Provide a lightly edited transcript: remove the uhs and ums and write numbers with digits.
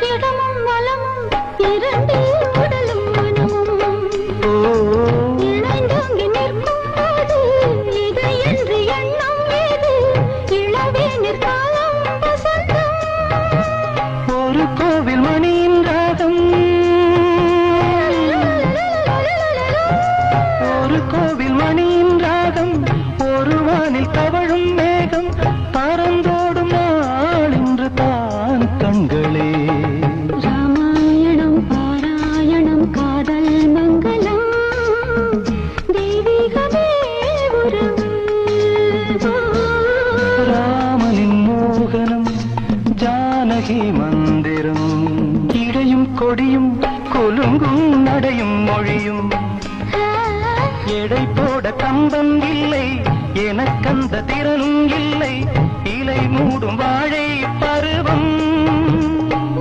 இடமும் வலமும் இரண்டு உடலும் மனமும் இணைந்தோங்கி நிற்கும் போது இதை என்று எண்ணம் ஏது இளவேனிற் காலம் வசந்தம் ஒரு கோவில் மணியின் ராகம் ஒரு கோவில் மணியின் ராகம் ஒரு வானில் தவழும் மேகம் பறந்தோடும் நாள் இன்று தான் கண்களே ராமாயணம் பாராயணம் காதல் மங்களம் தெய்வீகமே உறவு ராமனின் மோகனம் ஜானகி மந்திரம் இடையும் கொடியும் கொலுங்கும் நடையும் மொழியும் எடை போட கம்பம் இல்லை எனக்கந்த திறனும் இல்லை இலை மூடும் வாழை பருவம்